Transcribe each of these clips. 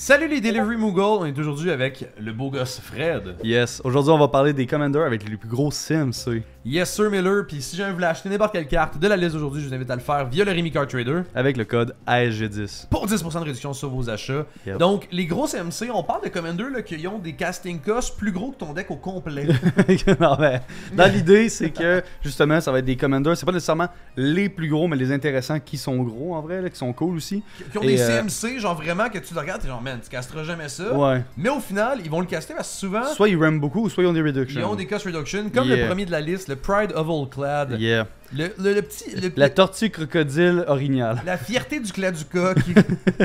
Salut les Delivery Moogle, on est aujourd'hui avec le beau gosse Fred. Yes, aujourd'hui on va parler des Commanders avec les plus gros Sims. Yes sir Miller, puis si jamais vous voulez acheter n'importe quelle carte de la liste d'aujourd'hui, je vous invite à le faire via le Rémi Card Trader. Avec le code ASG10. Pour 10% de réduction sur vos achats. Yep. Donc les gros CMC, on parle de Commanders là, qui ont des casting costs plus gros que ton deck au complet. Non, mais, dans l'idée, c'est que justement ça va être des Commanders. C'est pas nécessairement les plus gros, mais les intéressants qui sont gros en vrai, là, qui sont cool aussi. Qui ont des CMC, genre vraiment que tu le regardes, t'es genre man, tu casteras jamais ça. Ouais. Mais au final, ils vont le caster parce que souvent, Soit ils ram beaucoup, soit ils ont des reductions. ils ont des cost reduction, comme le premier de la liste, le Pride of All Clad. Yeah. Le petit. La tortue crocodile orignale. La fierté du Claduca qui.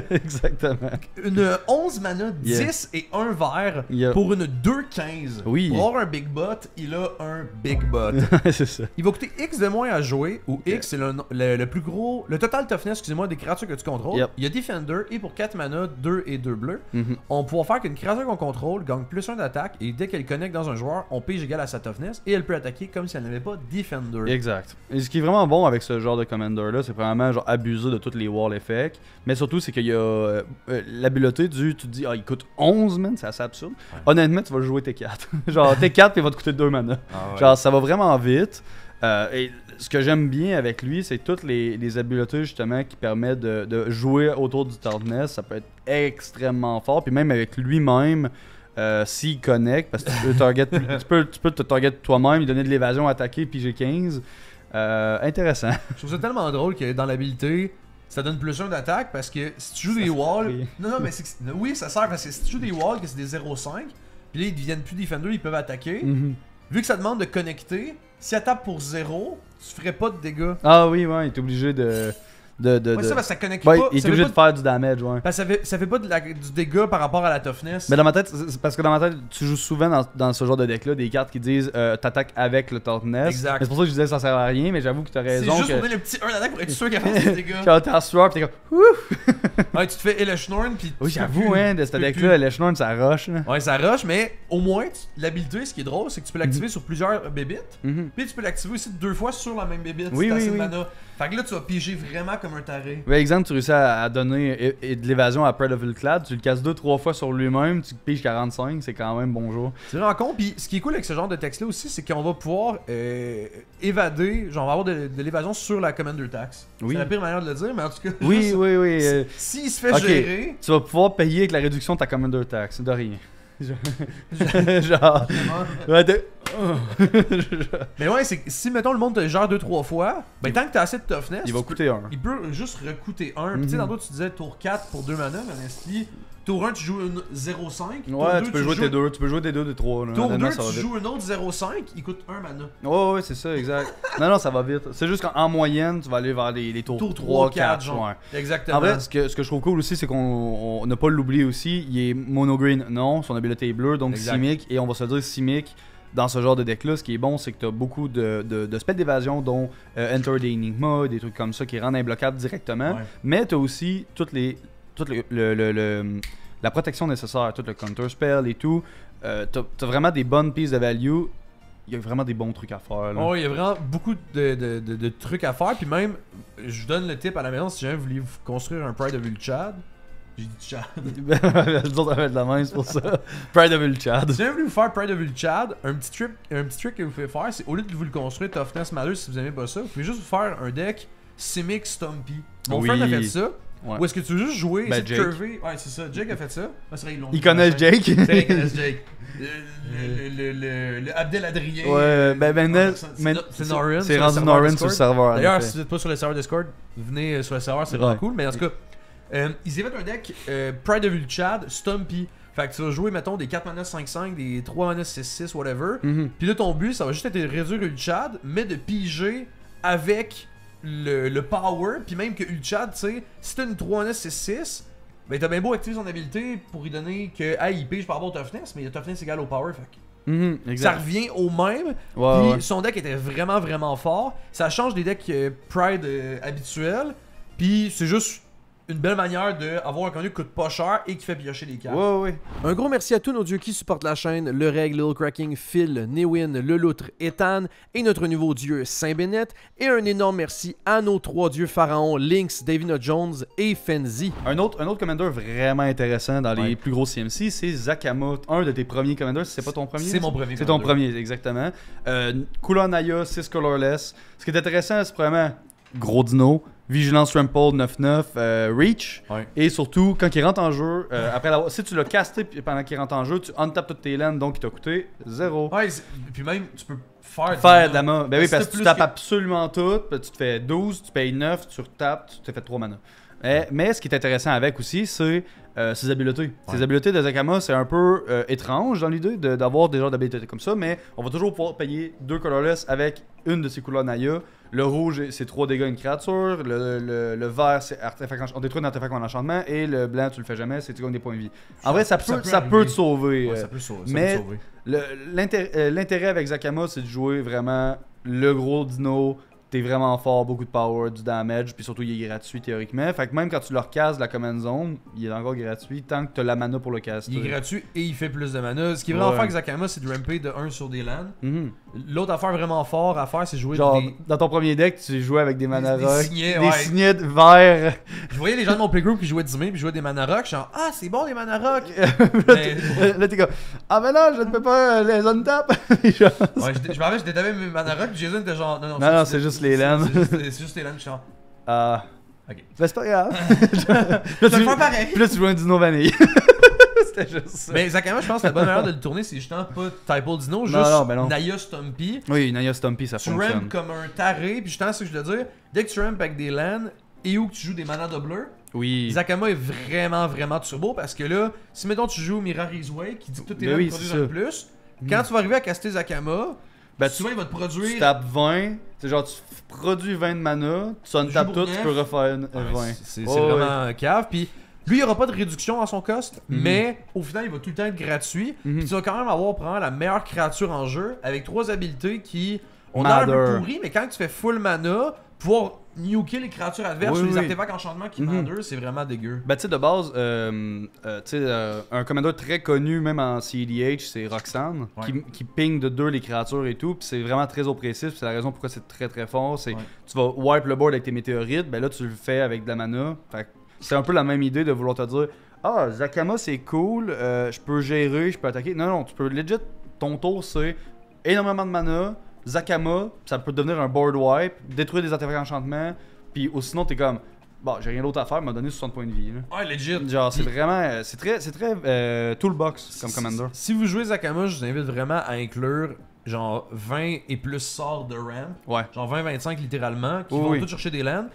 Exactement. Une 11 mana, 10 et 1 vert pour une 2-15. Oui. Pour avoir un big bot, il a un big bot. C'est ça. Il va coûter X de moins à jouer, où X c'est le plus gros. Le total toughness, excusez-moi, des créatures que tu contrôles. Yep. Il y a Defender et pour 4 mana, 2 et 2 bleus. Mm-hmm. On pourra faire qu'une créature qu'on contrôle gagne plus 1 d'attaque et dès qu'elle connecte dans un joueur, on pige égal à sa toughness et elle peut attaquer comme si elle n'avait pas Defender. Exact. Et ce qui est vraiment bon avec ce genre de commander là, c'est vraiment genre abuser de tous les wall effects, mais surtout c'est qu'il y a l'habileté du tu te dis ah il coûte 11 man, c'est assez absurde. Ouais. Honnêtement, tu vas jouer T4. Genre T4 puis il va te coûter 2 mana. Ah ouais. Genre ça va vraiment vite. Et ce que j'aime bien avec lui, c'est toutes les habiletés justement qui permettent de jouer autour du Tardness. Ça peut être extrêmement fort, puis même avec lui-même. S'il connecte, parce que tu peux te target toi-même, lui donner de l'évasion, attaquer, puis j'ai 15. Intéressant. Je trouve ça tellement drôle que dans l'habilité, ça donne plus 1 d'attaque parce que si tu joues des walls. Non, mais oui, ça sert parce que si tu joues des walls, que c'est des 0-5, puis là ils deviennent plus defender, ils peuvent attaquer. Mm-hmm. Vu que ça demande de connecter, si elle tape pour 0, tu ferais pas de dégâts. Ah oui, ouais, il est obligé de. Ouais, ça, parce que ça connecte pas. Il est obligé de faire du damage, ouais. Parce que ça fait pas du dégât par rapport à la toughness. Mais dans ma tête, c'est parce que dans ma tête, tu joues souvent dans ce genre de deck-là des cartes qui disent t'attaques avec le toughness. Exact. C'est pour ça que je disais ça sert à rien, mais j'avoue que t'as raison. C'est juste pour donner le petit 1 d'attaque pour être sûr qu'elle fasse des dégâts. Quand t'es en swap, t'es comme ouf! Ouais, tu te fais Eleshnorn, pis. Oui, j'avoue, hein, de ce deck-là, Eleshnorn, ça rush. Ouais, ça rush, mais au moins, l'habilité, ce qui est drôle, c'est que tu peux l'activer sur plusieurs bébites. Puis tu peux l'activer aussi 2 fois sur la même bébite. Oui, oui, oui. Fait que là, tu vas piger vraiment comme un taré. Par exemple, tu réussis à donner de l'évasion à Pride of Clad, tu le casses 2-3 fois sur lui-même, tu piges 45, c'est quand même bonjour. C'est vraiment con, pis ce qui est cool avec ce genre de texte-là aussi, c'est qu'on va pouvoir évader, genre on va avoir de l'évasion sur la Commander Tax. Oui. C'est la pire manière de le dire, mais en tout cas. Oui, oui. S'il se fait gérer. Tu vas pouvoir payer avec la réduction de ta Commander Tax, de rien. Genre. Mais ouais, c'est que si mettons le monde te gère 2-3 fois, ben tant que t'as assez de toughness, il va coûter 1. Il peut juste recoûter 1. Tu sais, dans d'autres tu disais tour 4 pour 2 mana, mais Nestlé, tour 1 tu joues une 0-5. Ouais, tu peux jouer tes 2, tu peux jouer des 2, des 3. Tour 2 tu joues une autre 0-5, il coûte 1 mana. Ouais, c'est ça, exact. non, ça va vite. C'est juste qu'en moyenne, tu vas aller vers les tours 3, 4. Genre. Ouais. Exactement. En vrai, ce que je trouve cool aussi, c'est qu'on n'a pas l'oublier aussi. Il est monogreen, non, son habileté est bleue, donc Simic, et on va se dire Simic. Dans ce genre de deck-là, ce qui est bon, c'est que tu as beaucoup de spells d'évasion, dont Enter the Enigma, des trucs comme ça qui rendent imbloquable directement. Ouais. Mais tu as aussi la protection nécessaire, tout le counter spell et tout. Tu as vraiment des bonnes pistes de value. Il y a vraiment des bons trucs à faire. Oh, il y a vraiment beaucoup de trucs à faire. Puis même, je vous donne le tip à la maison si jamais vous voulez construire un Pride of Ulchad. J'ai dit Chad. Les autres avaient de la main, c'est pour ça. Pride of Ulchad. Si vous voulez vous faire Pride of Ulchad, un petit trick que vous pouvez faire, c'est au lieu de vous le construire Toughness Matter si vous aimez pas ça, vous pouvez juste vous faire un deck Simic Stumpy. Mon frère a fait ça. Ouais. Ou est-ce que tu veux juste jouer Jake. Curver? Ouais, c'est ça. Jake a fait ça. Ils connaissent Jake. Ils connaissent Jake. Le Abdel Adrien. Ouais, c'est Norin. C'est rendu Norin sur le serveur. D'ailleurs, si vous n'êtes pas sur le serveur Discord, venez sur le serveur, c'est vraiment cool. Mais en tout cas. Ils émettent un deck Pride of Ulchad, Stumpy. Fait que tu vas jouer, mettons, des 4 mana 5-5, des 3 mana 6-6, whatever. Puis là, ton but, ça va juste être de réduire Ulchad, mais de piger avec le power. Puis même que Ulchad, tu sais, si t'as une 3 mana 6-6, ben t'as bien beau activer son habilité pour lui donner que, il pige par rapport au toughness, mais il y a toughness égal au power. Fait que ça revient au même. Puis son deck était vraiment, vraiment fort. Ça change des decks Pride habituels. Puis c'est juste une belle manière d'avoir un commander qui coûte pas cher et qui fait piocher des cartes. Ouais. Un gros merci à tous nos dieux qui supportent la chaîne, le Reg, Lil Cracking, Phil, Newin, le Loutre, Ethan et notre nouveau dieu Saint-Bénète. Et un énorme merci à nos 3 dieux pharaons, Lynx, Davina Jones et Fenzi. Un autre commander vraiment intéressant dans les plus gros CMC, c'est Zakama, un de tes premiers commanders. C'est pas ton premier? C'est mon premier. C'est ton premier, exactement. Kula Naya, 6 colorless. Ce qui est intéressant, c'est vraiment gros dino. Vigilance Trample 9-9, Reach, et surtout quand il rentre en jeu, si tu l'as casté pendant qu'il rentre en jeu, tu untapes toutes tes lands, donc il t'a coûté 0. Ouais, puis même tu peux faire de la main. Ben oui, parce que tu tapes absolument tout, puis tu te fais 12, tu payes 9, tu retapes, tu te fais 3 mana. Mais ce qui est intéressant avec aussi, c'est ses habiletés. Ses habiletés de Zakama, c'est un peu étrange dans l'idée d'avoir des genres d'habiletés comme ça, mais on va toujours pouvoir payer 2 colorless avec une de ces couleurs Naya. Le rouge, c'est 3 dégâts une créature. Le vert, c'est on détruit un artefact en enchantement. Et le blanc, tu le fais jamais, c'est tu gagnes des points de vie. En vrai, ça peut te sauver. Ouais, ça peut sauver. Mais l'intérêt avec Zakama, c'est de jouer vraiment le gros dino. T'es vraiment fort, beaucoup de power, du damage, puis surtout il est gratuit théoriquement. Fait que même quand tu le recasses de la command zone, il est encore gratuit tant que t'as la mana pour le caster. Il est gratuit et il fait plus de mana. Ce qui est vraiment fort avec Zakama, c'est de ramper de 1 sur des lands. L'autre affaire vraiment fort à faire, c'est jouer dans ton premier deck, tu jouais avec des mana rock, des signets verts. Je voyais les gens de mon playgroup qui jouaient 10 000 puis jouaient des mana rock. Je suis genre, ah, c'est bon les mana rock. Là, t'es comme, ah, mais non, je ne peux pas les untap. Je me rappelle, je détabais mes mana rock, puis Jason était genre, non, c'est juste les lands. C'est juste les lands, je suis genre, ok. Ben, c'est pas grave. Je vais faire pareil. Puis là, tu joues un dino vanille. C'était juste ça. Mais Zakama, je pense que la bonne manière de le tourner, c'est justement pas Typal Dino, juste Naya Stumpy. Oui, Naya Stumpy, ça fonctionne. Tu ramp comme un taré, puis justement, c'est ce que je veux dire. Dès que tu ramp avec des lands et où que tu joues des mana doublers, Zakama est vraiment turbo parce que là, si mettons tu joues Mirari's Way qui dit que tous tes lands produisent un plus, quand tu vas arriver à caster Zakama, souvent il va te produire. Tu tapes 20, c'est genre tu produis 20 de mana, tu untapes tout, tu peux refaire 20. C'est vraiment cave. Puis lui, il n'y aura pas de réduction dans son cost, mais au final, il va tout le temps être gratuit. Puis tu vas quand même avoir probablement la meilleure créature en jeu avec 3 habilités qui ont l'air un peu pourries, mais quand tu fais full mana, pouvoir nuker les créatures adverses ou les artefacts enchantement qui matter, c'est vraiment dégueu. Ben, tu sais, de base, un commander très connu, même en CEDH, c'est Roxanne, qui ping de 2 les créatures et tout, puis c'est vraiment très oppressif, c'est la raison pourquoi c'est très fort. C'est tu vas wipe le board avec tes météorites, ben là, tu le fais avec de la mana. Fait c'est un peu la même idée de vouloir te dire ah, Zakama c'est cool, je peux gérer, je peux attaquer. Non, tu peux legit, ton tour c'est énormément de mana, Zakama, ça peut devenir un board wipe, détruire des artefacts d'enchantement, puis sinon t'es comme bon, j'ai rien d'autre à faire, m'a donné 60 points de vie. Là. Ouais, legit. Genre, c'est vraiment, c'est très toolbox comme commander. Si vous jouez Zakama, je vous invite vraiment à inclure genre 20 et plus sorts de ramp. Ouais. Genre 20-25 littéralement, qui vont tout chercher des lands.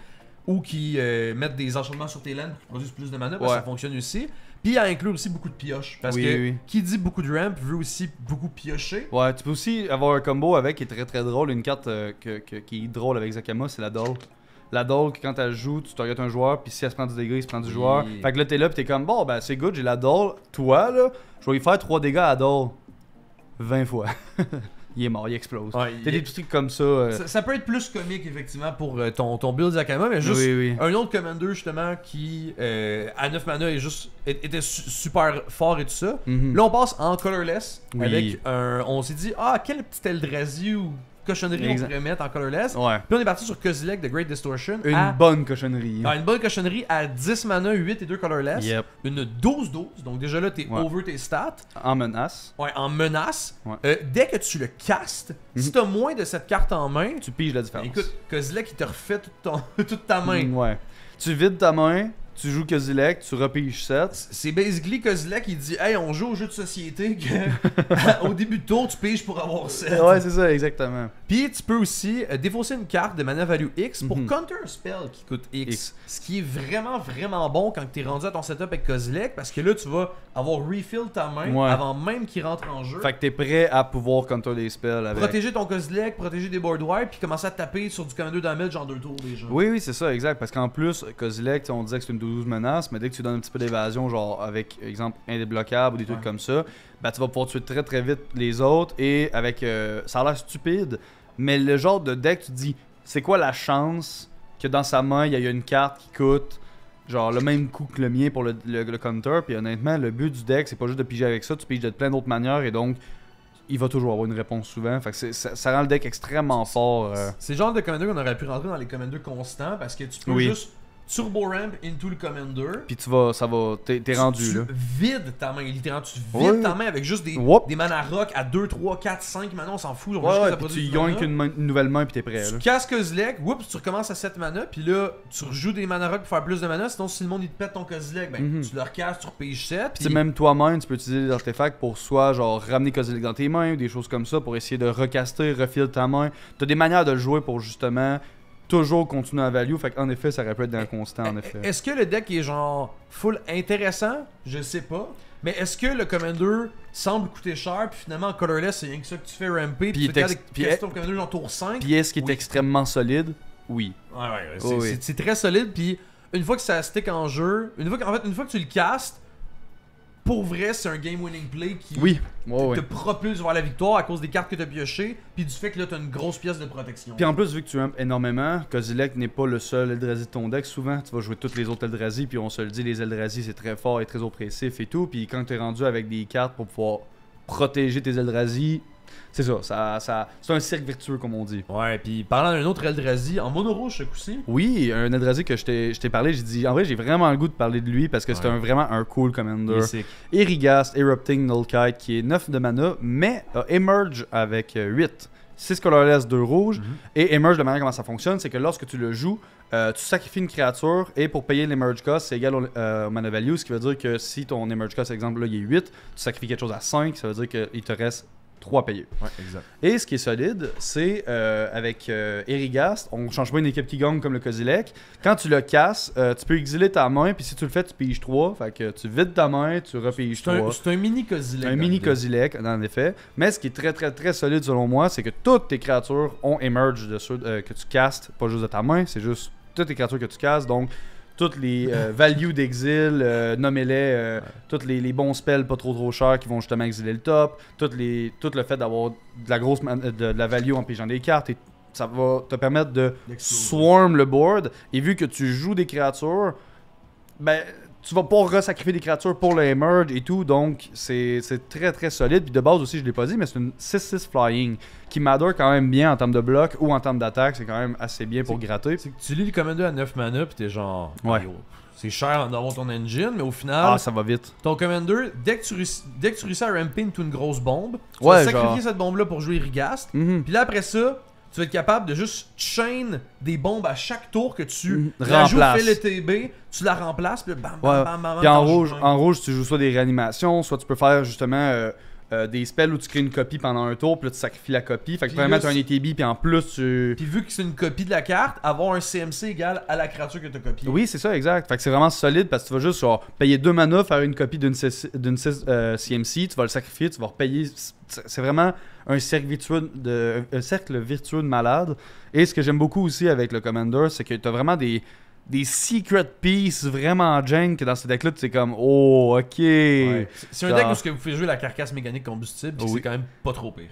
Ou qui mettent des enchantements sur tes lands qui produisent plus de mana, parce que ça fonctionne aussi. Puis à inclure aussi beaucoup de pioches. Parce que qui dit beaucoup de ramp veut aussi beaucoup piocher. Ouais, tu peux aussi avoir un combo avec qui est très drôle. Une carte qui est drôle avec Zakama, c'est la Doll. La Doll, quand elle joue, tu targetes un joueur, puis si elle se prend du dégât, il se prend du joueur. Fait que là, t'es là, pis t'es comme, bon, ben c'est good, j'ai la Doll. Toi, là, je vais lui faire 3 dégâts à Doll 20 fois. Il est mort, il explose. T'as des petits trucs comme ça. Ça peut être plus comique, effectivement, pour ton build Zakama, mais juste un autre commander, justement, qui, à 9 mana, était super fort et tout ça. Là, on passe en colorless, avec on s'est dit, ah, quel petit Eldrazi ou cochonnerie on pourrait mettre en colorless. Puis on est parti sur Kozilek de Great Distortion. Une bonne cochonnerie. Une bonne cochonnerie à 10 mana, 8 et 2 colorless. Une 12-12, donc déjà là, t'es over tes stats. En menace. Ouais, en menace. Dès que tu le castes, si t'as moins de cette carte en main, tu piges la différence. Écoute, Kozilek, il te refait toute ta main. Tu vides ta main. Tu joues Kozilek, tu repiges 7. C'est basically Kozilek qui dit hey, on joue au jeu de société que au début de tour tu piges pour avoir 7. Ouais, c'est ça, exactement. Puis tu peux aussi défausser une carte de mana value X pour counter un spell qui coûte X. Ce qui est vraiment bon quand tu es rendu à ton setup avec Kozilek parce que là tu vas avoir refill ta main avant même qu'il rentre en jeu. Fait que t'es prêt à pouvoir counter des spells avec. Protéger ton Kozilek, protéger des board wipes, puis commencer à taper sur du commander damage en 2 tours déjà. Oui, c'est ça, exact. Parce qu'en plus, Kozilek, on disait que c'est une 12 menace, mais dès que tu donnes un petit peu d'évasion, genre avec, exemple, indébloquable ou des trucs comme ça, ben tu vas pouvoir tuer très vite les autres et avec. Ça a l'air stupide, mais le genre de deck, tu te dis, c'est quoi la chance que dans sa main, il y a une carte qui coûte genre le même coup que le mien pour le counter. Puis honnêtement, le but du deck, c'est pas juste de piger avec ça, tu piges de plein d'autres manières et donc il va toujours avoir une réponse souvent. Fait que ça rend le deck extrêmement fort. C'est le genre de commander qu'on aurait pu rentrer dans les commanders constants parce que tu peux juste turbo ramp into le commander. Puis t'es rendu là. Tu vides ta main, littéralement. Tu vides ta main avec juste des mana rock à 2, 3, 4, 5 mana, on s'en fout. Puis tu gagnes qu'une nouvelle main puis t'es prêt. Tu casses Kozilek, tu recommences à 7 mana, puis là, tu rejoues des mana rock pour faire plus de mana. Sinon, si le monde il te pète ton Kozilek, ben tu le recasses, tu repiges 7. Puis même toi-même, tu peux utiliser des artefacts pour soit genre ramener Kozilek dans tes mains ou des choses comme ça pour essayer de recaster, refiler ta main. T'as des manières de le jouer pour justement toujours continuer à value, fait qu'en effet, ça aurait pu être dans le constant, en effet. Est-ce que le deck est genre full intéressant? Je sais pas. Mais est-ce que le commander semble coûter cher, puis finalement en colorless, c'est rien que ça que tu fais ramper, puis tu fais ton commander genre tour 5? Puis est-ce qu'il est extrêmement solide? Oui. Ouais, c'est très solide, puis une fois que ça stick en jeu, une fois que tu le castes, pour vrai, c'est un game-winning play qui te propulse vers la victoire à cause des cartes que tu as piochées, puis du fait que là, tu as une grosse pièce de protection. Puis en plus, vu que tu aimes énormément, Kozilek n'est pas le seul Eldrazi de ton deck. Souvent, tu vas jouer toutes les autres Eldrazi, puis on se le dit, les Eldrazi, c'est très fort et très oppressif et tout. Puis quand tu es rendu avec des cartes pour pouvoir protéger tes Eldrazi, c'est ça, c'est un cercle vertueux comme on dit. Ouais, puis parlant d'un autre Eldrazi, en mono rouge ce coup-ci. Oui, un Eldrazi que je t'ai parlé, j'ai dit, en vrai j'ai vraiment le goût de parler de lui parce que c'est vraiment un cool commander. Erigast, Erupting Nullkite qui est 9 de mana, mais Emerge avec 8. 6 colorless, 2 rouges. Et Emerge, de manière comment ça fonctionne, c'est que lorsque tu le joues, tu sacrifies une créature et pour payer l'Emerge cost, c'est égal au mana value, ce qui veut dire que si ton Emerge cost, par exemple, là, il est 8, tu sacrifies quelque chose à 5, ça veut dire qu'il te reste 3 payés. Ouais, exact. Et ce qui est solide, c'est avec Erigast, on change pas une équipe qui gagne comme le Kozilek. Quand tu le casses, tu peux exiler ta main, puis si tu le fais, tu piges 3. Fait que tu vides ta main, tu repiges 3. C'est un mini Kozilek. Un mini Kozilek, en effet. Mais ce qui est très très très solide selon moi, c'est que toutes tes créatures ont Emerge de ceux que tu castes, pas juste de ta main, c'est juste toutes tes créatures que tu casses. Donc, toutes les values d'exil, nommez-les, tous les bons spells pas trop chers qui vont justement exiler le top, tout le fait d'avoir de la value en pigeant des cartes, et ça va te permettre de swarm le board, et vu que tu joues des créatures, ben tu vas pas resacrifier des créatures pour le Emerge et tout, donc c'est très très solide. Puis de base aussi, je l'ai pas dit, mais c'est une 6-6 flying qui m'adore quand même bien en termes de bloc ou en termes d'attaque, c'est quand même assez bien pour gratter. C'est que tu lis le commander à 9 mana, puis t'es genre... C'est cher d'avoir ton engine, mais au final... ça va vite. Ton commander, dès que tu réussis à ramper into une grosse bombe, tu vas sacrifier cette bombe-là pour jouer Rigast, puis là après ça... Tu vas être capable de juste chain des bombes à chaque tour que tu rajoutes, fais le TB, tu la remplaces, puis bam, bam, bam, bam. Puis en rouge, tu joues soit des réanimations, soit tu peux faire justement des spells où tu crées une copie pendant un tour, puis là tu sacrifies la copie. Fait que tu peux mettre un ETB, puis en plus tu. Puis vu que c'est une copie de la carte, avoir un CMC égal à la créature que tu as copiée. Oui, c'est ça, exact. Fait que c'est vraiment solide parce que tu vas juste genre, payer 2 mana, faire une copie d'une CMC, tu vas le sacrifier, tu vas repayer. C'est vraiment un cercle virtueux de malade. Et ce que j'aime beaucoup aussi avec le Commander, c'est que tu as vraiment des secret pieces vraiment jank que dans ce deck-là, tu sais comme, oh, ok. Ouais. C'est un deck où vous pouvez jouer la carcasse mécanique combustible, puis c'est quand même pas trop pire.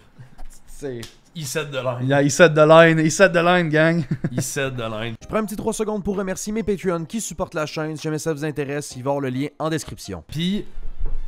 Il set de line. Il set de line, gang. Il set de line. Je prends un petit 3 secondes pour remercier mes Patreons qui supportent la chaîne. Si jamais ça vous intéresse, il va y avoir le lien en description. Puis,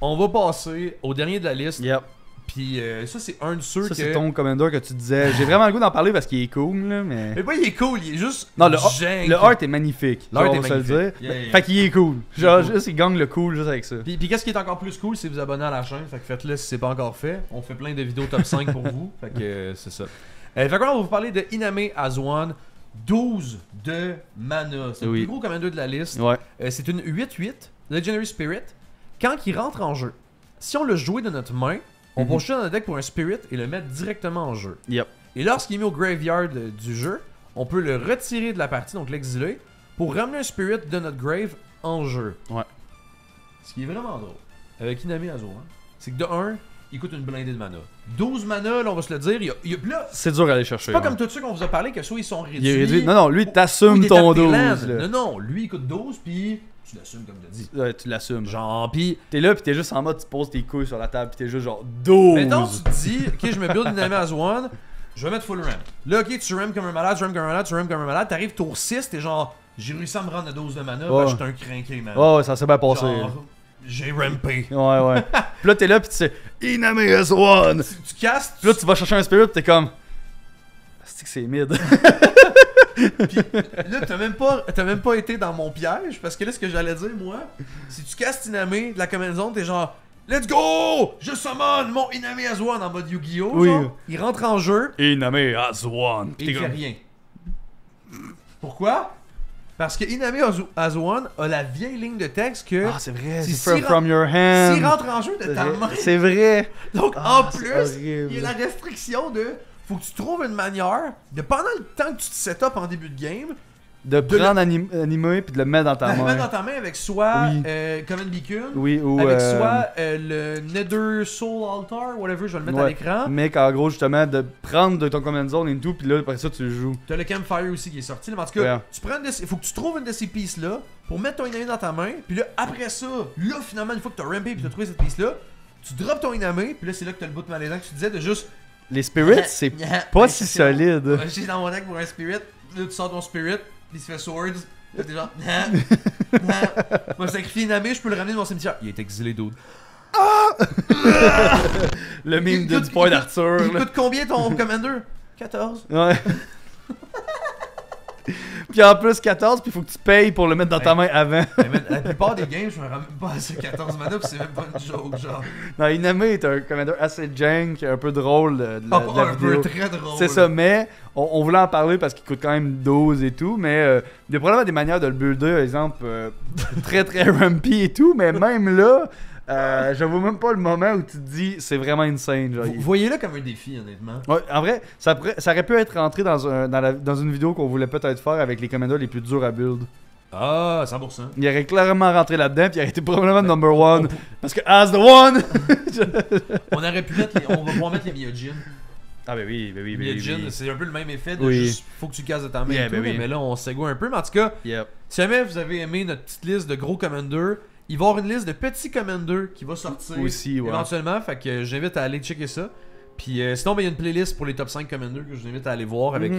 on va passer au dernier de la liste. Yep. Puis ça, c'est un de ceux ça, c'est ton Commander que tu disais. J'ai vraiment le goût d'en parler parce qu'il est cool, là, mais... Mais pas il est cool, il est juste... Non, le art est magnifique. L'art est magnifique. Fait qu'il est cool. Genre, juste, il gagne le cool juste avec ça. Puis qu'est-ce qui est encore plus cool, c'est vous abonner à la chaîne. Fait que faites-le si c'est pas encore fait. On fait plein de vidéos top 5 pour vous. Fait que c'est ça. Fait que on va vous parler de Iname Azwan. 12 de mana. C'est le plus gros commander de la liste. Ouais. C'est une 8-8 Legendary Spirit. Quand il rentre en jeu, si on le jouait de notre main, on va jeter dans le deck pour un Spirit et le mettre directement en jeu. Yep. Et lorsqu'il est mis au graveyard du jeu, on peut le retirer de la partie, donc l'exiler, pour ramener un Spirit de notre grave en jeu. Ouais. Ce qui est vraiment drôle avec Iname Azwan, c'est que de 1, il coûte une blindée de mana. 12 mana, là, on va se le dire. Là, c'est dur à aller chercher. C'est pas comme tous ceux qu'on vous a parlé que soit ils sont réduits. Il est réduit. Non, lui, t'assumes ton 12. Non, lui, il coûte 12, puis tu l'assumes comme t'as dit. Ouais, tu l'assumes. Genre, pis. T'es là, pis t'es juste en mode, tu poses tes couilles sur la table, pis t'es juste genre 12. Mettons, tu te dis, ok, je me build Iname Azwan, je vais mettre full ramp. Là, ok, tu ramp comme un malade, tu ramp comme un malade, t'arrives tour 6, t'es genre, j'ai réussi à me rendre à dose de mana, Ouais. ben, j'étais un crinqué, man. Oh, ça s'est bien passé. Genre, j'ai rampé. Ouais, ouais. Puis là, t'es là, puis tu sais, Iname is one. Tu castes, Puis là, tu vas chercher un spirit, pis t'es comme. C'est que c'est mid. là, t'as même pas été dans mon piège, parce que là, ce que j'allais dire, moi, si tu castes Iname de la command zone, t'es genre, let's go! Je summon mon Iname as one en mode Yu-Gi-Oh! Oui. Genre. Il rentre en jeu Iname has one. et il fait rien. Pourquoi? Parce que Iname as one a la vieille ligne de texte que Ah, c'est vrai, Si- c'est s'il from your hand. s'il rentre en jeu de ta main. C'est vrai. Donc Ah, en c'est plus, horrible. il y a la restriction de faut que tu trouves une manière de pendant le temps que tu te set up en début de game, De prendre animé puis de le mettre dans ta de le main. mettre dans ta main avec soit Oui. Common Beacon, Oui, ou. avec soit le Nether Soul Altar, whatever, je vais le mettre à Ouais. l'écran. Mais qu'en gros, justement, de prendre de ton command zone et tout, puis là, après ça, tu le joues. T'as le Campfire aussi qui est sorti. Mais en tout cas, Ouais. tu prends il faut que tu trouves une de ces pistes là pour mettre ton Iname dans ta main. Puis là, après ça, là finalement, une fois que t'as rampé puis t'as trouvé cette piste là, tu drops ton Iname. Puis là, c'est là que t'as le bout de malaisant que tu disais de juste. Les spirits, c'est pas si solide. J'ai dans mon deck pour un spirit. Là, tu sors ton spirit. Puis il se fait swords. Là, t'es genre. Moi, sacrifier Iname, je peux le ramener dans mon cimetière. Il est exilé d'autres. Le meme Il de coûte- du point il coûte- d'Arthur. Il là. coûte combien ton Commander 14. Ouais. Puis en plus 14, puis il faut que tu payes pour le mettre dans ta main avant. Mais man, la plupart des games, je me rends même pas à ce 14 mana, pis c'est même pas une joke, genre. Non, Iname est un commander assez jank, un peu drôle de la, de la Un vidéo. peu très drôle. C'est ça, mais on voulait en parler parce qu'il coûte quand même 12 et tout, mais il y a probablement des manières de le builder, par exemple, très très rampy et tout, mais même là, je vois même pas le moment où tu te dis c'est vraiment insane. Genre, Voyez-le comme un défi, honnêtement. Ouais, en vrai, ça aurait pu être rentré dans une vidéo qu'on voulait peut-être faire avec les commanders les plus durs à build. Ah, 100%. Il aurait clairement rentré là-dedans, puis il aurait été probablement number one. Parce que as the one! On aurait pu mettre on va pouvoir mettre les Myojin. Ah, ben oui, ben oui, ben Myojin, oui. c'est un peu le même effet de Oui. juste, faut que tu casses de ta main Yeah, et tout, ben oui. mais là, on segue un peu. Mais en tout cas, Yep. si jamais vous avez aimé notre petite liste de gros commanders, il va y avoir une liste de petits commanders qui va sortir Aussi, ouais. éventuellement. Fait que j'invite à aller checker ça. Puis sinon, ben, il y a une playlist pour les top 5 commanders que je vous invite à aller voir. Avec,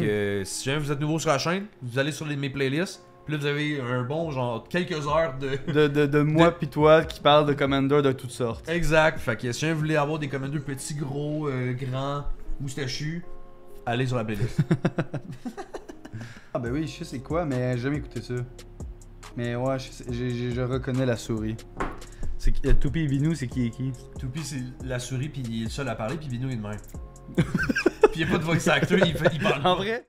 si jamais vous êtes nouveau sur la chaîne, vous allez sur mes playlists. Puis là, vous avez un bon, genre, quelques heures de. De moi pis toi qui parle de commanders de toutes sortes. Exact. Fait que si jamais vous voulez avoir des commanders petits, gros, grands, moustachus, allez sur la playlist. Ah ben oui, je sais c'est quoi, mais j'ai jamais écouté ça. Mais ouais, je reconnais la souris. C'est Toupi et Binou, c'est qui et qui? Toupie, c'est la souris, puis il est le seul à parler, puis Bino est de même. Puis il n'y a pas de voice actor, il parle pas. En vrai?